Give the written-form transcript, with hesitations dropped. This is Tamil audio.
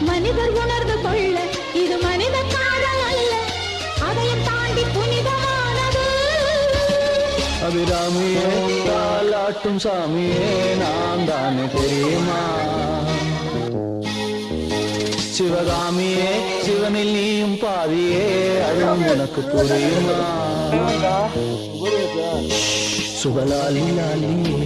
மனிதர் உணர்ந்து கொள்ள இது மனித காதல் அல்ல, அதையும் தாண்டி புனிதமானது. அபிராமியே தாலாட்டும் சாமியே நான் தானே தெரியுமா? சிவகாமியே சிவனில் நீயும் பாதியே அதுவும் உனக்கு புரியுமா? சுபலாலி லாலியே